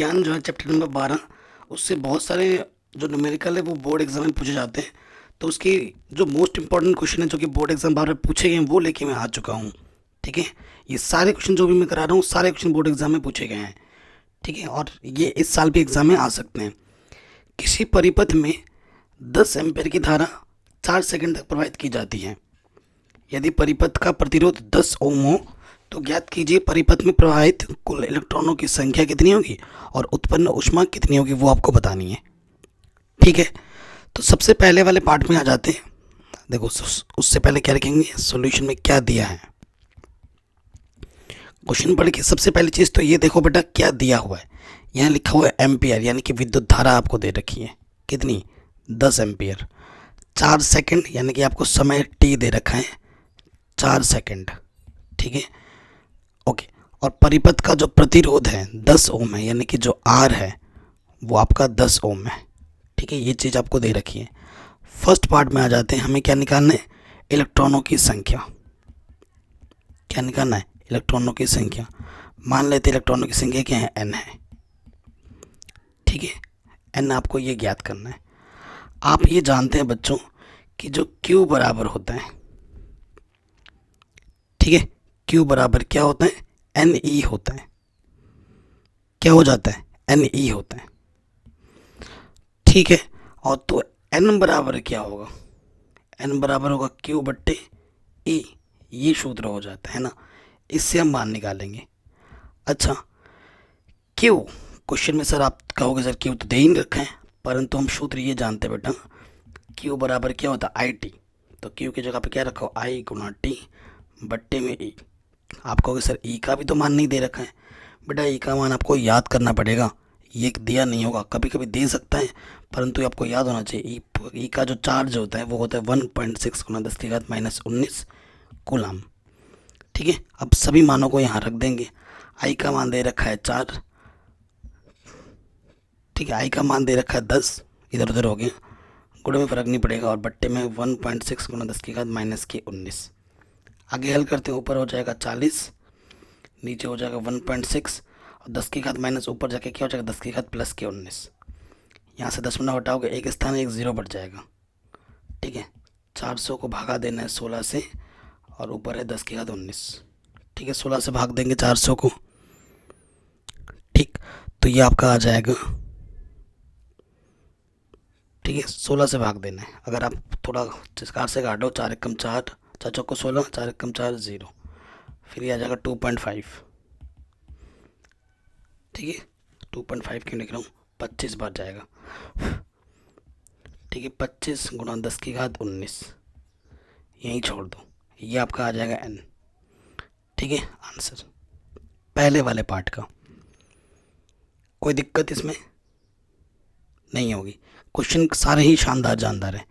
ज्ञान जो है चैप्टर नंबर 12, उससे बहुत सारे जो न्यूमेरिकल है वो बोर्ड एग्जाम में पूछे जाते हैं। तो उसकी जो मोस्ट इंपॉर्टेंट क्वेश्चन है जो कि बोर्ड एग्जाम बार बार पूछे गए हैं वो लेके मैं आ चुका हूँ। ठीक है, ये सारे क्वेश्चन जो भी मैं करा रहा हूँ सारे क्वेश्चन बोर्ड एग्जाम में पूछे गए हैं। ठीक है, और ये इस साल भी एग्जाम में आ सकते हैं। किसी परिपथ में 10 एम्पेयर की धारा 4 सेकंड तक प्रवाहित की जाती है। यदि परिपथ का प्रतिरोध 10 ओम हो तो ज्ञात कीजिए परिपथ में प्रवाहित कुल इलेक्ट्रॉनों की संख्या कितनी होगी और उत्पन्न ऊष्मा कितनी होगी, वो आपको बतानी है। ठीक है, तो सबसे पहले वाले पार्ट में आ जाते हैं। देखो उससे पहले क्या लिखेंगे, सॉल्यूशन में क्या दिया है। क्वेश्चन पढ़ के सबसे पहली चीज़ तो ये देखो बेटा क्या दिया हुआ है। यहाँ लिखा हुआ है एम्पियर, यानी कि विद्युत धारा आपको दे रखी है कितनी, 10 एम्पियर। 4 सेकंड यानी कि आपको समय टी दे रखा है 4 सेकंड। ठीक है, ओके। और परिपथ का जो प्रतिरोध है 10 ओम है, यानी कि जो आर है वो आपका 10 ओम है। ठीक है, ये चीज़ आपको दे रखी है। फर्स्ट पार्ट में आ जाते हैं, हमें क्या निकालना है, इलेक्ट्रॉनों की संख्या। क्या निकालना है, इलेक्ट्रॉनों की संख्या। मान लेते इलेक्ट्रॉनों की संख्या क्या है, एन है। ठीक है, एन आपको ये ज्ञात करना है। आप ये जानते हैं बच्चों कि जो क्यू बराबर होता है, ठीक है, क्यू बराबर क्या होता है, एन ई होता है। क्या हो जाता है, एन ई होता है। ठीक है, और तो एन बराबर क्या होगा, एन बराबर होगा क्यू बट्टे ई, ये सूत्र हो जाता है ना। इससे हम मान निकालेंगे। अच्छा, क्यू क्वेश्चन में सर आप कहोगे सर क्यू तो दे ही नहीं रखा है, परंतु हम सूत्र ये जानते हैं बेटा, क्यू बराबर क्या होता है, आई टी। तो क्यू की जगह पे क्या रखो, आई गुना टी बट्टे में ई। आप कहोगे सर ई का भी तो मान नहीं दे रखा है। बेटा ई का मान आपको याद करना पड़ेगा, ये दिया नहीं होगा, कभी कभी दे सकता है परंतु आपको याद होना चाहिए। ई का जो चार्ज होता है वो होता है 1.6 गुना 10 की घात -19 कूलम। ठीक है, अब सभी मानों को यहाँ रख देंगे। आई का मान दे रखा है 4, ठीक है, आई का मान दे रखा है 10, इधर उधर हो गया, गुणे में फ़र्क नहीं पड़ेगा, और बट्टे में 1.6 गुना 10 की घात -19। आगे हल करते हैं, ऊपर हो जाएगा 40, नीचे हो जाएगा 1.6 और 10 की घात माइनस ऊपर जाके क्या हो जाएगा 10 की घात +19। यहाँ से 10 हटाओगे एक स्थान एक ज़ीरो बढ़ जाएगा। ठीक है, 400 को भागा देना है 16 से और ऊपर है 10 की घात 19। ठीक है, 16 से भाग देंगे 400 को। ठीक, तो ये आपका आ जाएगा, ठीक है, 16 से भाग देना है। अगर आप थोड़ा कार से काटो, 4 एकम 4, 4 चौको 16, 4 एकम 4 0, फिर ये आ जाएगा 2.5। ठीक है, 2.5 क्यों लिख रहा हूँ, 25 बार जाएगा। ठीक है, 25 गुना 10 की घात 19, यहीं छोड़ दो, ये आपका आ जाएगा n। ठीक है, आंसर पहले वाले पार्ट का। कोई दिक्कत इसमें नहीं होगी, क्वेश्चन सारे ही शानदार जानदार हैं।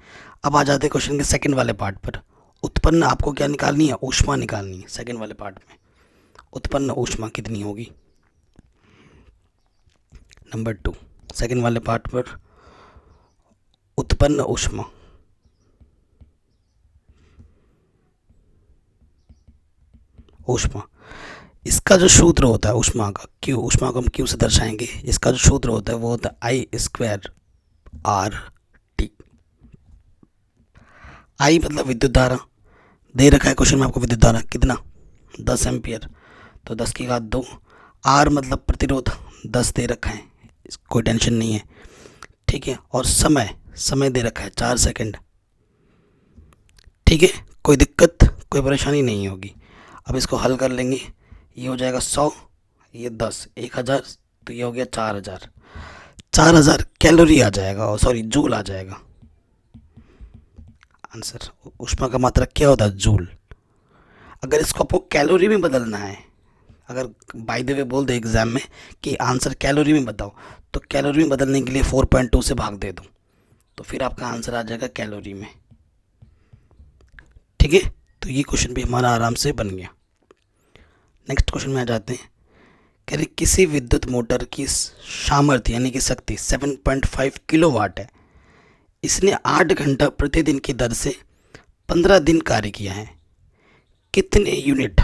अब आ जाते हैं क्वेश्चन के सेकंड वाले पार्ट पर। उत्पन्न आपको क्या निकालनी है, ऊष्मा निकालनी है। सेकंड वाले पार्ट में उत्पन्न ऊष्मा कितनी होगी, नंबर 2 सेकंड वाले पार्ट पर उत्पन्न ऊष्मा। ऊष्मा, इसका जो सूत्र होता है ऊष्मा का, क्यू, ऊष्मा को हम क्यू से दर्शाएंगे, इसका जो सूत्र होता है वो होता है आई स्क्वायर आर टी। आई मतलब विद्युत धारा, दे रखा है क्वेश्चन में आपको विद्युत धारा कितना, 10 एम्पियर, तो 10 की घात 2। आर मतलब प्रतिरोध, 10 दे रखा है, कोई टेंशन नहीं है। ठीक है, और समय, समय दे रखा है 4 सेकंड। ठीक है, कोई दिक्कत कोई परेशानी नहीं होगी। अब इसको हल कर लेंगे, ये हो जाएगा 100, ये 10, 1000, तो ये हो गया 4000। 4000 कैलोरी आ जाएगा, और सॉरी जूल आ जाएगा आंसर। ऊष्मा का मात्रक क्या होता है, जूल। अगर इसको आपको कैलोरी में बदलना है, अगर बाय द वे बोल दे एग्जाम में कि आंसर कैलोरी में बताओ, तो कैलोरी में बदलने के लिए 4.2 से भाग दे दो, तो फिर आपका आंसर आ जाएगा कैलोरी में। ठीक है, तो ये क्वेश्चन भी हमारा आराम से बन गया। नेक्स्ट क्वेश्चन में आ जाते हैं। कह रहे किसी विद्युत मोटर की सामर्थ्य यानी कि शक्ति 7.5 किलोवाट है। इसने 8 घंटा प्रतिदिन की दर से 15 दिन कार्य किया है। कितने यूनिट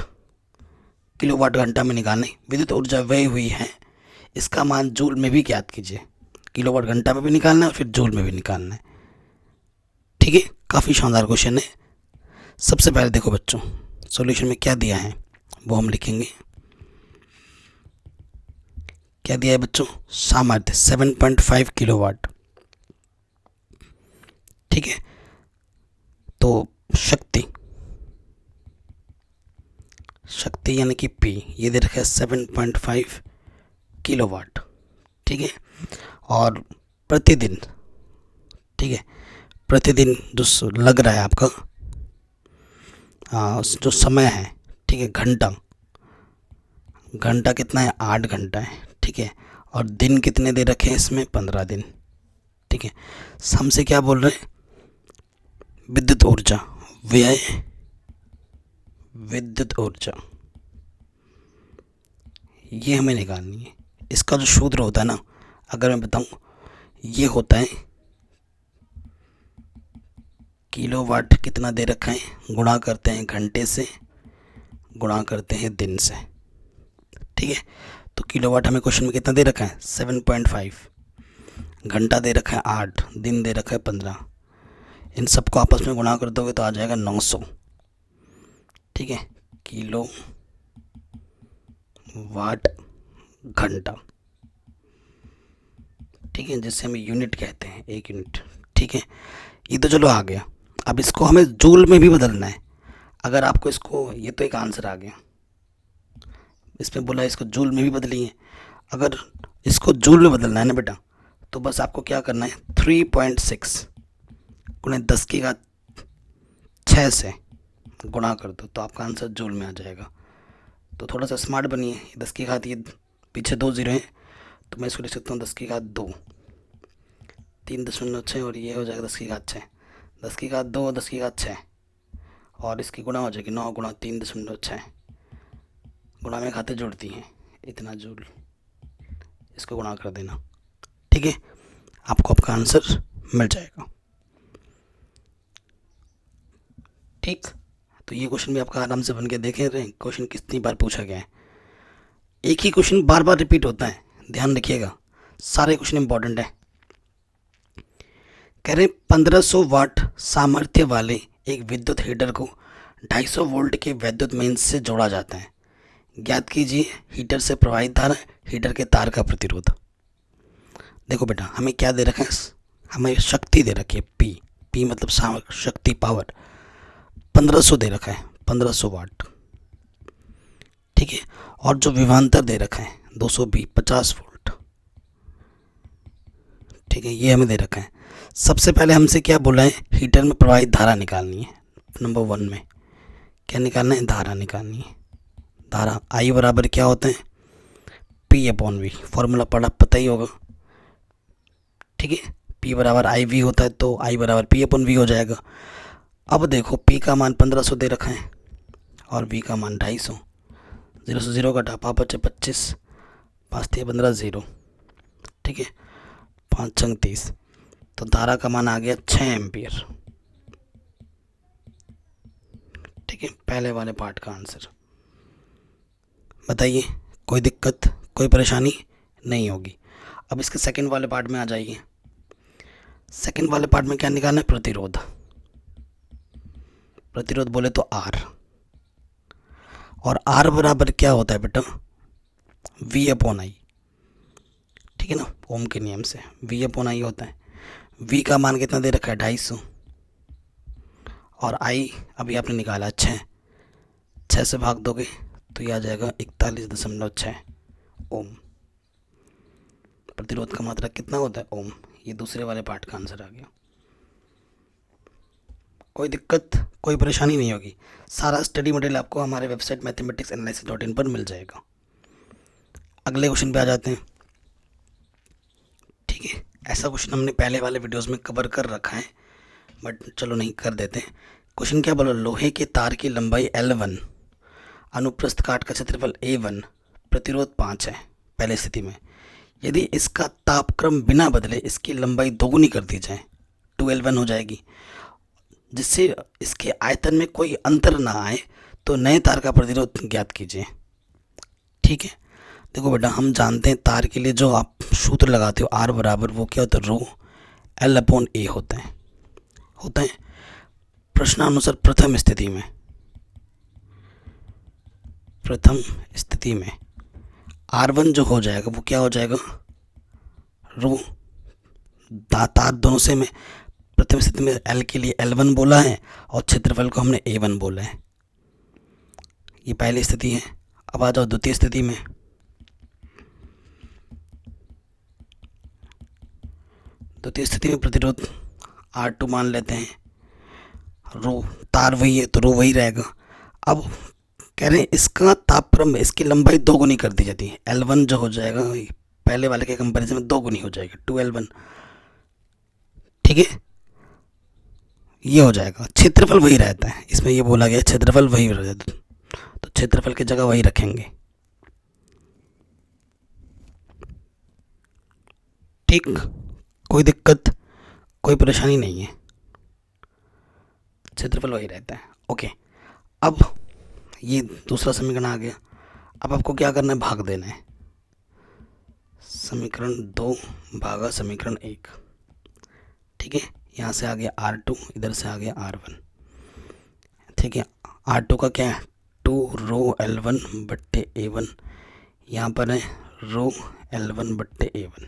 किलोवाट घंटा में निकालने विद्युत ऊर्जा व्यय हुई है इसका मान जूल में भी ज्ञात कीजिए। किलोवाट घंटा में भी निकालना है और फिर जूल में भी निकालना है। ठीक है, काफ़ी शानदार क्वेश्चन है। सबसे पहले देखो बच्चों, सॉल्यूशन में क्या दिया है वो हम लिखेंगे। क्या दिया है बच्चों? सामर्थ्य 7.5 किलोवाट। ठीक है, तो शक्ति यानी कि P ये दे रखा है 7.5 किलोवाट। ठीक है, और प्रतिदिन, ठीक है, प्रतिदिन जो लग रहा है आपका जो समय है, ठीक है, घंटा कितना है? 8 घंटा है। ठीक है, और दिन कितने दे रखे हैं इसमें? 15 दिन। ठीक है, हमसे क्या बोल रहे हैं? विद्युत ऊर्जा, व्यय विद्युत ऊर्जा, ये हमें निकालनी है। इसका जो सूत्र होता है ना, अगर मैं बताऊं, ये होता है किलोवाट कितना दे रखा है, गुणा करते हैं घंटे से, गुणा करते हैं दिन से। ठीक है, तो किलोवाट हमें क्वेश्चन में कितना दे रखा है? 7.5। घंटा दे रखा है 8, दिन दे रखा है 15। इन सबको आपस में गुणा कर दोगे तो आ जाएगा 900। ठीक है, किलो वाट घंटा। ठीक है, जिसे हम यूनिट कहते हैं, 1 यूनिट। ठीक है, ये तो चलो आ गया। अब इसको हमें जूल में भी बदलना है। अगर आपको इसको, ये तो एक आंसर आ गया, इसमें बोला इसको जूल में भी बदलिए। अगर इसको जूल में बदलना है ना बेटा, तो बस आपको क्या करना है? 3.6 गुणे 10⁶ से गुणा कर दो तो आपका आंसर जूल में आ जाएगा। तो थोड़ा सा स्मार्ट बनिए। 10⁻, ये पीछे 2 जीरो हैं, तो मैं इसको लिख सकता हूँ 10⁻2, 3.6, और ये हो जाएगा 10⁻6। 10⁻2 10⁻6, और इसकी गुणा हो जाएगी 9 गुणा 3.6। गुणा में खाते जोड़ती हैं, इतना जूल। इसको गुणा कर देना। ठीक है, आपको आपका आंसर मिल जाएगा। ठीक, तो ये क्वेश्चन भी आपका आराम से बन के देखें रहे। क्वेश्चन कितनी बार पूछा गया है, एक ही क्वेश्चन बार बार रिपीट होता है, ध्यान रखिएगा, सारे क्वेश्चन इंपॉर्टेंट है। कह रहे 1500 वाट सामर्थ्य वाले एक विद्युत हीटर को 250 वोल्ट के विद्युत मेंस से जोड़ा जाता है। ज्ञात कीजिए हीटर से प्रवाहित धारा, हीटर के तार का प्रतिरोध। देखो बेटा, हमें क्या दे रखा है? हमें शक्ति दे रखी है P मतलब शक्ति, पावर। 1500 दे रखा है, 1500 वाट। ठीक है, और जो विभवांतर दे रखा है 220 50 वोल्ट। ठीक है, ये हमें दे रखा है। सबसे पहले हमसे क्या बोला है? हीटर में प्रवाहित धारा निकालनी है। नंबर 1 में क्या निकालना है? धारा निकालनी है। धारा I बराबर क्या होता है? P/V, फॉर्मूला पता ही होगा। ठीक है, P बराबर IV होता है, तो I बराबर P/V हो जाएगा। अब देखो, P का मान 1500 दे रखा है और V का मान 250। 0 से 0 घटा, 5 बचे 25, 5 × 15 0। ठीक है, 5 × 30, तो धारा का मान आ गया 6 एम्पियर। ठीक है, पहले वाले पार्ट का आंसर। बताइए, कोई दिक्कत, कोई परेशानी नहीं होगी। अब इसके सेकंड वाले पार्ट में आ जाइए। सेकंड वाले पार्ट में क्या निकालना है? प्रतिरोध। प्रतिरोध बोले तो R, और R बराबर क्या होता है बेटा? V/I। ठीक है ना, ओम के नियम से V/I होता है। V का मान कितना दे रखा है? 250, और I अभी आपने निकाला 6 से भाग दोगे तो ये आ जाएगा 41.6 ओम। प्रतिरोध का मात्रा कितना होता है? ओम। ये दूसरे वाले पार्ट का आंसर आ गया। कोई दिक्कत, कोई परेशानी नहीं होगी। सारा स्टडी मटेरियल आपको हमारे वेबसाइट mathematicsanalysis.in पर मिल जाएगा। अगले क्वेश्चन पे आ जाते हैं। ठीक है, ऐसा क्वेश्चन हमने पहले वाले वीडियोस में कवर कर रखा है, बट चलो नहीं कर देते हैं। क्वेश्चन क्या बोला? लोहे के तार की लंबाई L1, अनुप्रस्थ काट का क्षेत्रफल A1, प्रतिरोध 5 है। पहले स्थिति में यदि इसका तापक्रम बिना बदले इसकी लंबाई दोगुनी कर दी जाए, 2L1 हो जाएगी, जिससे इसके आयतन में कोई अंतर ना आए, तो नए तार का प्रतिरोध ज्ञात कीजिए। ठीक है, देखो बेटा, हम जानते हैं तार के लिए जो आप सूत्र लगाते हो आर बराबर, वो क्या होता है, रो एल अपॉन ए होता है। प्रश्नानुसार प्रथम स्थिति में R1 जो हो जाएगा वो क्या हो जाएगा, रो तार दोनों से में प्रथम स्थिति में L के लिए L1 बोला है और क्षेत्रफल को हमने A1 बोला है। ये पहली स्थिति है। अब आ जाओ द्वितीय स्थिति में। द्वितीय स्थिति में प्रतिरोध R2 मान लेते हैं, रो तार वही है तो रो वही रहेगा। अब कह रहे हैं इसका तापक्रम, इसकी लंबाई 2 गुनी कर दी जाती है। L1 जो हो जाएगा पहले वाले के कंपैरिजन में 2 गुनी हो जाएगा, 2L1। ठीक है, ये हो जाएगा। क्षेत्रफल वही रहता है, इसमें ये बोला गया क्षेत्रफल वही रहता है, तो क्षेत्रफल की जगह वही रखेंगे। ठीक, कोई दिक्कत, कोई परेशानी नहीं है, क्षेत्रफल वही रहता है। ओके, अब ये दूसरा समीकरण आ गया। अब आपको क्या करना है, भाग देना है। समीकरण 2 भागा समीकरण 1। ठीक है, यहाँ से आ गया R2, इधर से आ गया R1। ठीक है, R2 का क्या है, 2 रो L1 बट्टे A1। यहाँ पर है रो L1 बट्टे A1,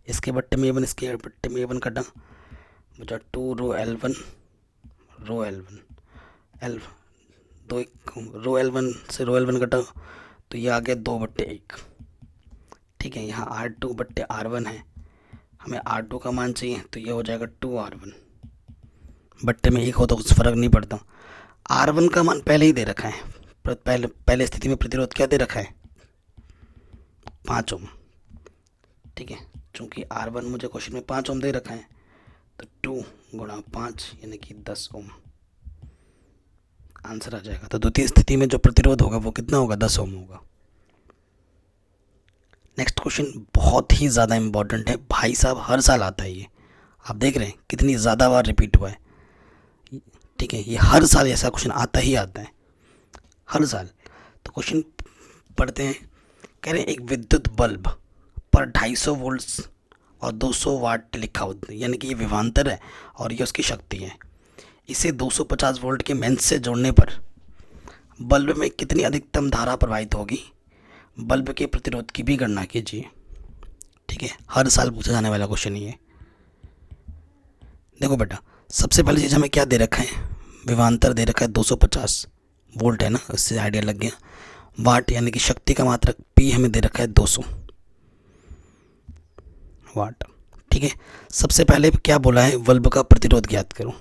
इसके बट्टे में A1, इसके बट्टे में A1 कटा, बचा 2 रो L1 दो एक रो L1 से रो L1 कटा, तो ये आ गया 2 बट्टे 1। ठीक है, यहाँ R2 बट्टे R1 है, हमें R2 का मान चाहिए, तो ये हो जाएगा 2R1 बट्टे में 1 हो तो कुछ फ़र्क नहीं पड़ता। R1 का मान पहले ही दे रखा है, पहले स्थिति में प्रतिरोध क्या दे रखा है, 5 ओम। ठीक है, चूँकि R1 मुझे क्वेश्चन में 5 ओम दे रखा है, तो 2 गुणा 5 यानी कि 10 ओम आंसर आ जाएगा। तो द्वितीय स्थिति में जो प्रतिरोध होगा वो कितना होगा, 10 ओम होगा। नेक्स्ट क्वेश्चन बहुत ही ज़्यादा इम्पोर्टेंट है भाई साहब, हर साल आता है ये, आप देख रहे हैं कितनी ज़्यादा बार रिपीट हुआ है। ठीक है, ये हर साल ऐसा क्वेश्चन आता ही आता है, हर साल। तो क्वेश्चन पढ़ते हैं। कह रहे हैं एक विद्युत बल्ब पर 250 वोल्ट्स और 200 वाट लिखा होता है, यानी कि ये विभवांतर है और ये उसकी शक्ति है। इसे 250 वोल्ट के मेंस से जोड़ने पर बल्ब में कितनी अधिकतम धारा प्रवाहित होगी, बल्ब के प्रतिरोध की भी गणना कीजिए। ठीक है, हर साल पूछा जाने वाला क्वेश्चन ये। देखो बेटा, सबसे पहली चीज़ हमें क्या दे रखा है, विभवांतर दे रखा है 250 वोल्ट है ना, इससे आइडिया लग गया। वाट यानी कि शक्ति का मात्रक P हमें दे रखा है 200 वाट। ठीक है, सबसे पहले क्या बोला है, बल्ब का प्रतिरोध ज्ञात करो।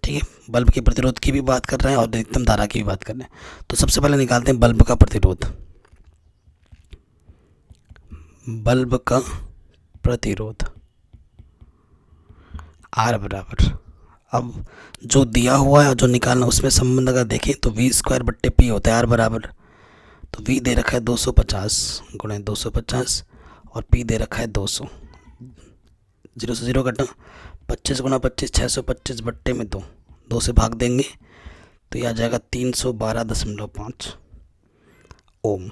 ठीक है, बल्ब के प्रतिरोध की भी बात कर रहे हैं और अधिकतम धारा की भी बात कर रहे हैं। तो सबसे पहले निकालते हैं बल्ब का प्रतिरोध। बल्ब का प्रतिरोध R बराबर, अब जो दिया हुआ है और जो निकालना उसमें संबंध अगर देखें तो V² बट्टे P होता है R बराबर। तो V दे रखा है 250 गुणे 250 और P दे रखा है 200, 0 से 0 कटा, 25 गुणा 25 625 बट्टे में 2 से भाग देंगे तो यह आ जाएगा 312.5 ओम।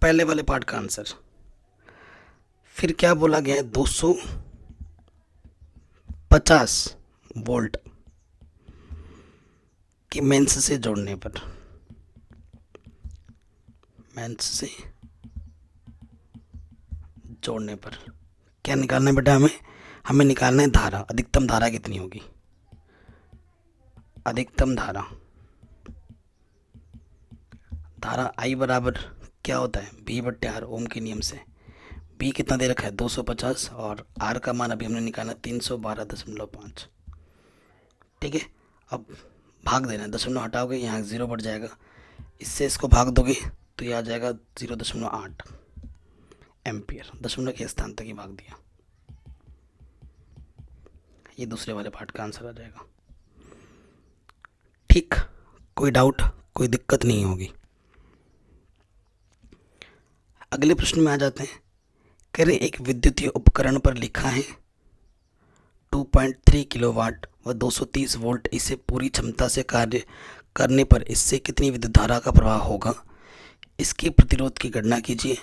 पहले वाले पार्ट का आंसर। फिर क्या बोला गया है, 250 वोल्ट के मेंस से जोड़ने पर, मेंस से जोड़ने पर क्या निकालना है बेटा, हमें निकालना है धारा। अधिकतम धारा कितनी होगी, अधिकतम धारा I बराबर क्या होता है, B बट्टे R ओम के नियम से। B कितना दे रखा है 250 और R का मान अभी हमने निकाला 312.5। ठीक है, अब भाग देना है, दशमलव हटाओगे यहाँ 0 बढ़ जाएगा, इससे इसको भाग दोगे तो ये आ जाएगा 0.8 एम्पियर। दशमलव के स्थान तक ही भाग दिया, ये दूसरे वाले पार्ट का आंसर आ जाएगा। ठीक, कोई डाउट, कोई दिक्कत नहीं होगी। अगले प्रश्न में आ जाते हैं। कह रहे एक विद्युतीय उपकरण पर लिखा है 2.3 किलोवाट व 230 वोल्ट इसे पूरी क्षमता से कार्य करने पर इससे कितनी विद्युत धारा का प्रवाह होगा, इसके प्रतिरोध की गणना कीजिए।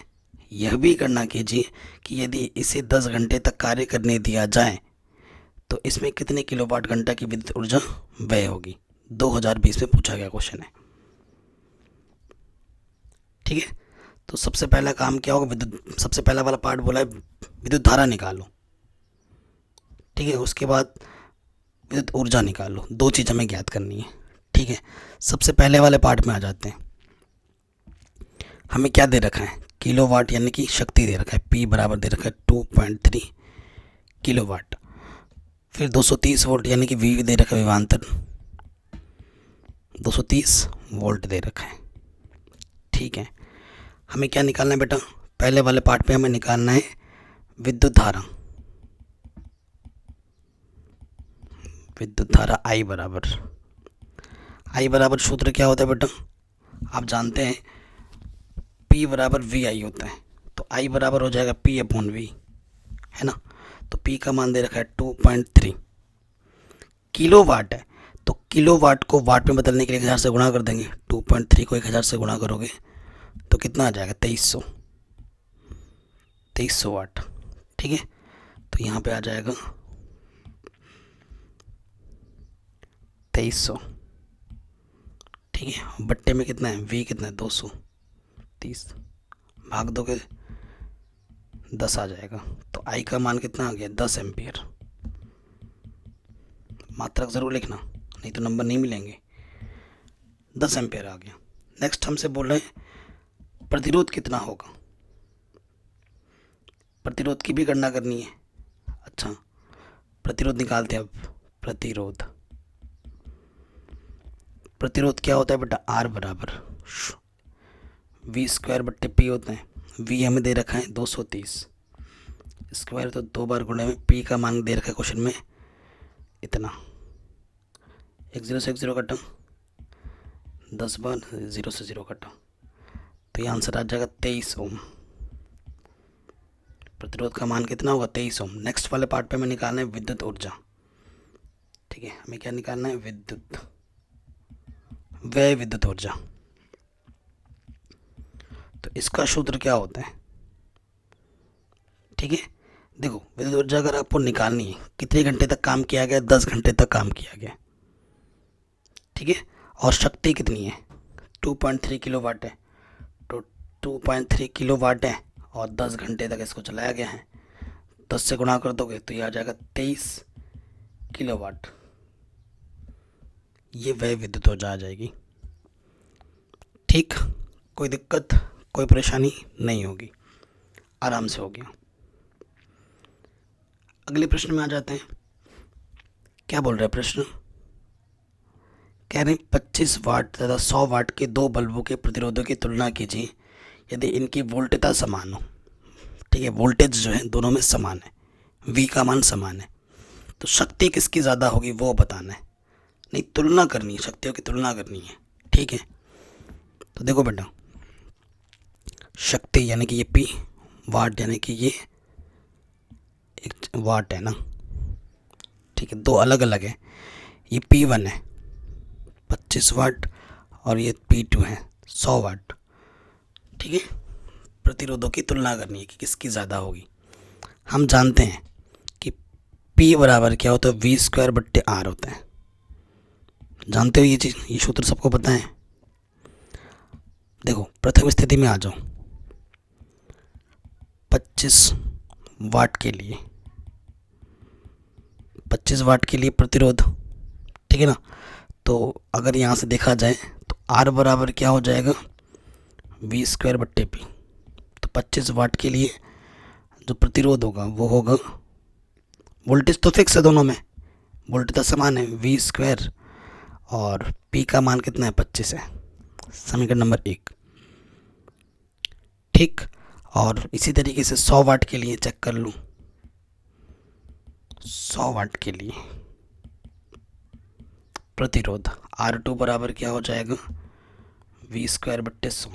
यह भी गणना कीजिए कि यदि इसे 10 घंटे तक कार्य करने दिया जाए तो इसमें कितने किलोवाट घंटा की विद्युत ऊर्जा व्यय होगी। 2020 में पूछा गया क्वेश्चन है। ठीक है, तो सबसे पहला काम क्या होगा, सबसे पहला वाला पार्ट बोला है विद्युत धारा निकालो। ठीक है, उसके बाद विद्युत ऊर्जा निकालो। दो चीज़ हमें ज्ञात करनी है। ठीक है, सबसे पहले वाले पार्ट में आ जाते हैं। हमें क्या दे रखा है, किलोवाट यानी कि शक्ति दे रखा है। P बराबर दे रखा है 2.3 किलोवाट। फिर 230 वोल्ट यानी कि V दे रखा है, विभवांतर 230 वोल्ट दे रखा है। ठीक है, हमें क्या निकालना है बेटा, पहले वाले पार्ट पे हमें निकालना है विद्युत धारा। विद्युत धारा I बराबर सूत्र क्या होता है बेटा, आप जानते हैं P बराबर VI होता है। तो I बराबर हो जाएगा P/V, है ना। तो P का मान दे रखा है 2.3 किलोवाट है। तो किलोवाट को वाट में बदलने के लिए 1000 से गुणा कर देंगे। 2.3 को 1000 से गुणा करोगे तो कितना आ जाएगा, 2300 वाट। ठीक है, तो यहाँ पे आ जाएगा 2300। ठीक है, बट्टे में कितना है, V कितना है 230, भाग दोगे 10 आ जाएगा। तो I का मान कितना आ गया, 10 एम्पियर। मात्रक ज़रूर लिखना, नहीं तो नंबर नहीं मिलेंगे। 10 एम्पियर आ गया। नेक्स्ट हमसे बोल रहे हैं प्रतिरोध कितना होगा, प्रतिरोध की भी गणना करनी है। अच्छा, प्रतिरोध निकालते हैं अब। प्रतिरोध क्या होता है बेटा, R बराबर V²/P होता है। V हमें दे रखा है 230 स्क्वायर, तो 2 बार गुणे में P का मान दे रखा है क्वेश्चन में इतना। 1 0 से 1 0 कटा, 10 बार 0 से 0 कटा, तो ये आंसर आ जाएगा 23 ओम। प्रतिरोध का मान कितना होगा, 23 ओम। नेक्स्ट वाले पार्ट पे हमें निकालना है विद्युत ऊर्जा। ठीक है, हमें क्या निकालना है, व्यय विद्युत ऊर्जा। तो इसका सूत्र क्या होता है। ठीक है, देखो विद्युत ऊर्जा अगर आपको निकालनी है, कितने घंटे तक काम किया गया, 10 घंटे तक काम किया गया। ठीक है, और शक्ति कितनी है, 2.3 किलोवाट है। तो 2.3 किलोवाट है और 10 घंटे तक इसको चलाया गया है। 10 से गुणा कर दोगे तो ये आ जाएगा 23 किलोवाट। ये वह विद्युत ऊर्जा आ जाएगी। ठीक, कोई दिक्कत कोई परेशानी नहीं होगी, आराम से हो गया। अगले प्रश्न में आ जाते हैं। क्या बोल रहे हैं प्रश्न, कह रहे हैं 25 वाट तथा 100 वाट के दो बल्बों के प्रतिरोधों की तुलना कीजिए यदि इनकी वोल्टेजता समान हो। ठीक है, वोल्टेज जो है दोनों में समान है, V का मान समान है, तो शक्ति किसकी ज़्यादा होगी वो बताना है। नहीं, तुलना करनी है, शक्तियों की तुलना करनी है। ठीक है, तो देखो बेटा, शक्ति यानी कि ये P, वाट यानी कि ये एक वाट है ना। ठीक है, दो अलग अलग है। ये P1 है 25 वाट और ये P2 है 100 वाट। ठीक है, प्रतिरोधों की तुलना करनी है कि किसकी ज़्यादा होगी। हम जानते हैं कि P बराबर क्या होता है, V²/R होता है। जानते हो ये चीज़, ये सूत्र सबको पता है। देखो प्रथम स्थिति में आ जाओ, 25 वाट के लिए, 25 वाट के लिए प्रतिरोध। ठीक है ना, तो अगर यहाँ से देखा जाए तो R बराबर क्या हो जाएगा, V²/P। तो 25 वाट के लिए जो प्रतिरोध होगा वो होगा, वोल्टेज तो फिक्स है दोनों में, वोल्टेज तो समान है, V² और P का मान कितना है, 25 है। समीकरण नंबर 1। ठीक, और इसी तरीके से 100 वाट के लिए चेक कर लूँ। 100 वाट के लिए प्रतिरोध R2 बराबर क्या हो जाएगा, V²/100।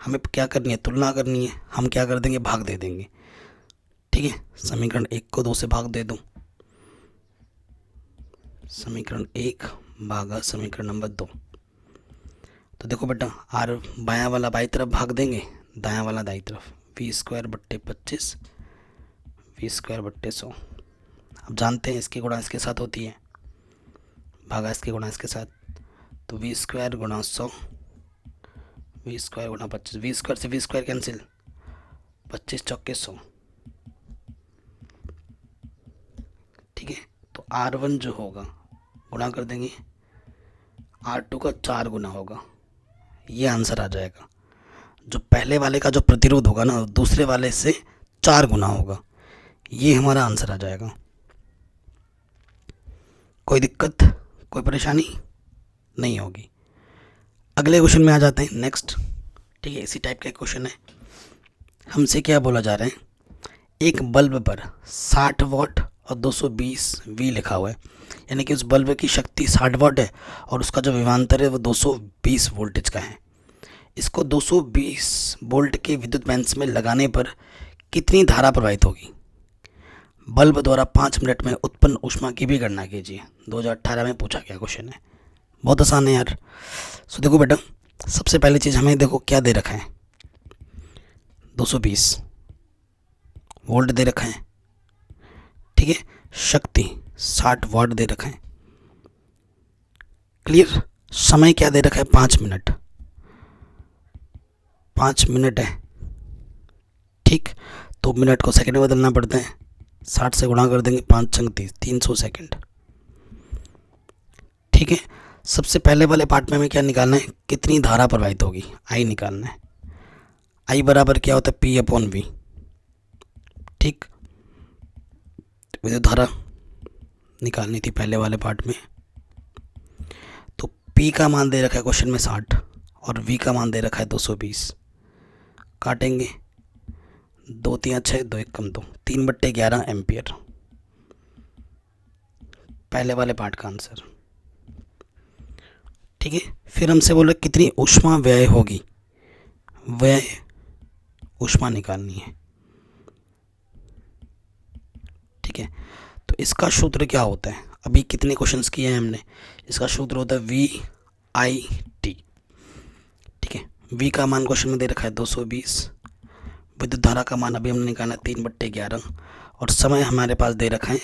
हमें क्या करनी है, तुलना करनी है। हम क्या कर देंगे, भाग दे देंगे। ठीक है, समीकरण 1 को 2 से भाग दे दूँ, समीकरण 1 भागा समीकरण नंबर 2। तो देखो बेटा, आर बायां वाला बाई तरफ भाग देंगे, दायां वाला दाई तरफ, v² बट्टे 25 v² बट्टे 100। अब जानते हैं इसकी गुणा इसके साथ होती है, भागा इसके गुणा इसके साथ, तो v² गुणा 100, v² गुणा 25, v² से v² कैंसिल, 25 चौके 100। ठीक है, तो R1 जो होगा गुणा कर देंगे, R2 का 4 गुना होगा, ये आंसर आ जाएगा। जो पहले वाले का जो प्रतिरोध होगा ना, दूसरे वाले से 4 गुना होगा, ये हमारा आंसर आ जाएगा। कोई दिक्कत, कोई परेशानी नहीं होगी। अगले क्वेश्चन में आ जाते हैं, नेक्स्ट। ठीक है, इसी टाइप का क्वेश्चन है। हमसे क्या बोला जा रहा है, एक बल्ब पर 60 वाट और 220 वी लिखा हुआ है, यानी कि उस बल्ब की शक्ति 60 वाट है और उसका जो विभवांतर है वो 220 वोल्टेज का है। इसको 220 वोल्ट के विद्युत बेंच में लगाने पर कितनी धारा प्रवाहित होगी? बल्ब द्वारा 5 मिनट में उत्पन्न ऊष्मा की भी गणना कीजिए। 2018 में पूछा गया क्वेश्चन है, बहुत आसान है यार। सो देखो बेटा, सबसे पहली चीज़ हमें देखो क्या दे रखा है, 220 वोल्ट दे रखा है। ठीक है, शक्ति 60 वाट दे रखा है। क्लियर, समय क्या दे रखा है, 5 मिनट, 5 मिनट है। ठीक, तो मिनट को सेकंड में बदलना पड़ता है, 60 से गुणा कर देंगे, 5 छंग 30, 300 सेकंड। ठीक है, सबसे पहले वाले पार्ट में हमें क्या निकालना है, कितनी धारा प्रवाहित होगी, आई निकालना है। आई बराबर क्या होता है, P/V। ठीक, विद्युत धारा निकालनी थी पहले वाले पार्ट में, तो P का मान दे रखा है क्वेश्चन में 60 और V का मान दे रखा है 220। काटेंगे, 2 3 6, 2 1 कम 2, 3/11 एम्पियर, पहले वाले पार्ट का आंसर। ठीक है, फिर हमसे बोला कितनी ऊष्मा व्यय होगी, व्यय ऊष्मा निकालनी है। ठीक है, तो इसका सूत्र क्या होता है, अभी कितने क्वेश्चंस किए हैं हमने, इसका सूत्र होता है VIT। ठीक है, V का मान क्वेश्चन में दे रखा है 220, विद्युत धारा का मान अभी हमने निकाला 3/11 और समय हमारे पास दे रखा है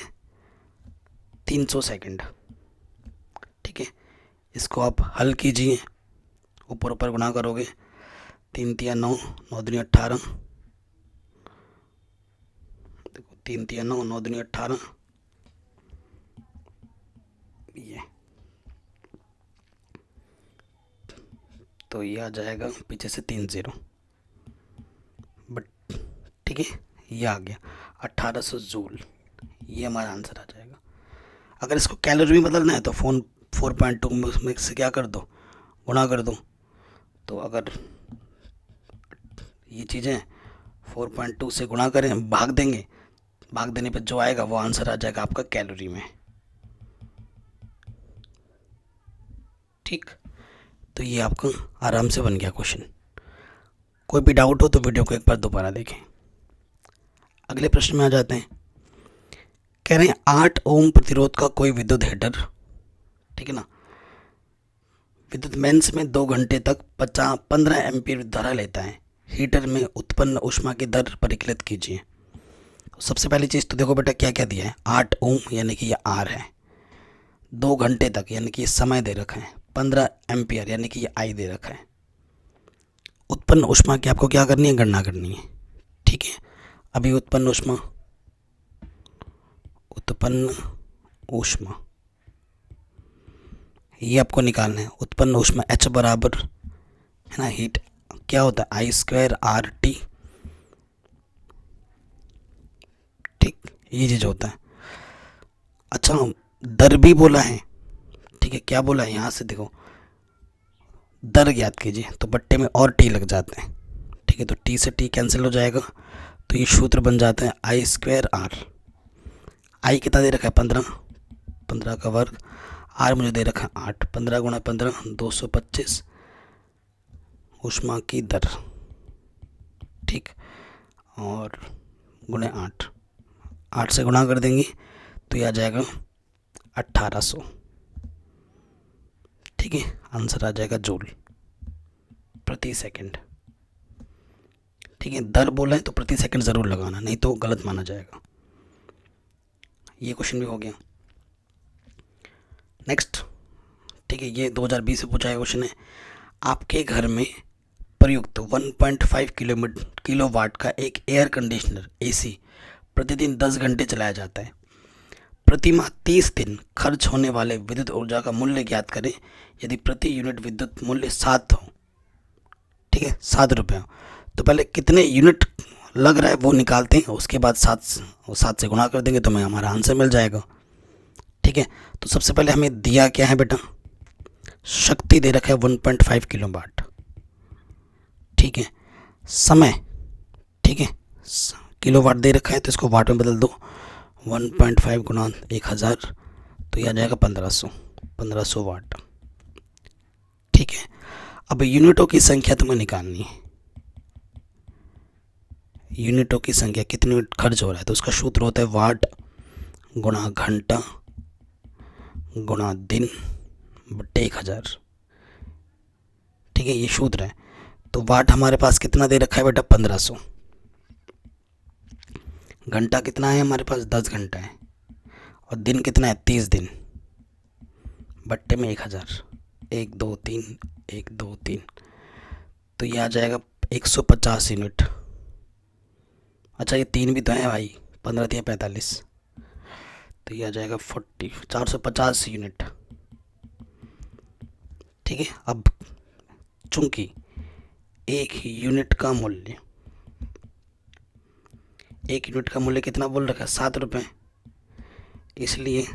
300 सेकंड। ठीक है, इसको आप हल कीजिए, ऊपर ऊपर गुणा करोगे, 3 3 9, 9 दूनी 18, देखो 3 3 9, 9 दूनी 18, ये तो ये आ जाएगा पीछे से 3 0, बट ठीक है, ये आ गया 1800 जूल, ये हमारा आंसर आ जाएगा। अगर इसको कैलोरी में बदलना है तो 4.2 में से क्या कर दो, गुणा कर दो। तो अगर ये चीज़ें 4.2 से गुणा करें, भाग देंगे, भाग देने पर जो आएगा वो आंसर आ जाएगा आपका कैलोरी में। ठीक, तो ये आपका आराम से बन गया क्वेश्चन। कोई भी डाउट हो तो वीडियो को एक बार दोबारा देखें। अगले प्रश्न में आ जाते हैं। कह रहे हैं 8 ओम प्रतिरोध का कोई विद्युत हीटर, ठीक है ना, विद्युत मेंस में 2 घंटे तक 15 एम्पीयर धारा लेता है, हीटर में उत्पन्न ऊष्मा की दर परिकलित कीजिए। सबसे पहली चीज़ तो देखो बेटा क्या क्या दिया है, 8 ओम यानी कि ये आर है, 2 घंटे तक यानी कि ये समय दे रखा है, 15 एम्पियर यानी कि ये आई दे रखा है। उत्पन्न ऊष्मा की आपको क्या करनी है, गणना करनी है। ठीक है, अभी उत्पन्न ऊष्मा ये आपको निकालना है। उत्पन्न ऊष्मा H बराबर है ना, हीट क्या होता है, I² RT। ठीक, ये चीज़ होता है। अच्छा, दर भी बोला है, ठीक है, क्या बोला है, यहाँ से देखो दर ज्ञात कीजिए, तो बट्टे में और टी लग जाते हैं। ठीक है, तो टी से टी कैंसिल हो जाएगा, तो ये सूत्र बन जाता है I² R। आई कितना दे रखा है, 15 का वर्ग, आर मुझे दे रखा है 8, 15 गुणा 15 225 ऊष्मा की दर। ठीक, और गुणे 8 से गुणा कर देंगे तो ये आ जाएगा 1800। ठीक है, आंसर आ जाएगा जूल प्रति सेकंड। ठीक है, दर बोला है तो प्रति सेकंड ज़रूर लगाना, नहीं तो गलत माना जाएगा। ये क्वेश्चन भी हो गया। नेक्स्ट, ठीक है, ये 2020 से पूछा गया क्वेश्चन है। आपके घर में प्रयुक्त 1.5 किलोवाट का एक एयर कंडीशनर एसी प्रतिदिन 10 घंटे चलाया जाता है। प्रति माह 30 दिन खर्च होने वाले विद्युत ऊर्जा का मूल्य ज्ञात करें यदि प्रति यूनिट विद्युत मूल्य 7 हो। ठीक है, 7 रुपये हो। तो पहले कितने यूनिट लग रहा है वो निकालते हैं, उसके बाद 7 से गुणा कर देंगे तो हमें हमारा आंसर मिल जाएगा। ठीक है, तो सबसे पहले हमें दिया क्या है बेटा, शक्ति दे रखा है 1.5 किलोवाट। ठीक है, समय, ठीक है, किलोवाट दे रखा है तो इसको वाट में बदल दो, 1.5 गुना 1000 तो यह आ जाएगा 1500 वाट। ठीक है, अब यूनिटों की संख्या तुम्हें निकालनी है। यूनिटों की संख्या, कितने यूनिट खर्च हो रहा है, तो उसका सूत्र होता है वाट गुणा घंटा गुणा दिन बट्टे 1000। ठीक है, ये सूत्र है। तो वाट हमारे पास कितना दे रखा है बेटा, 1500। घंटा कितना है हमारे पास, 10 घंटा है। और दिन कितना है, 30 दिन बट्टे में 1000, 1 2 3 1 2 3, तो ये आ जाएगा 150 यूनिट। अच्छा, ये 3 भी तो है भाई, 15 3 45, तो ये आ जाएगा 450 यूनिट। ठीक है, अब चूंकि एक यूनिट का मूल्य कितना बोल रखा है, 7 रुपये, इसलिए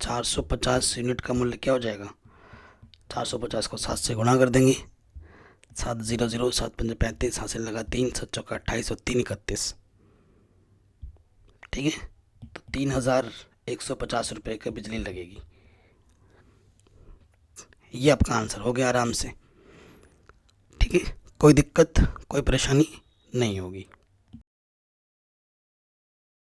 450 यूनिट का मूल्य क्या हो जाएगा, 450 को 7 से गुणा कर देंगे, 7 0 0 7 5 35, हाथ से लगा 3, 7 चौका 28 और 3 31। ठीक है, तो 3150 रुपये की बिजली लगेगी। ये आपका आंसर हो गया आराम से। ठीक है, कोई दिक्कत कोई परेशानी नहीं होगी।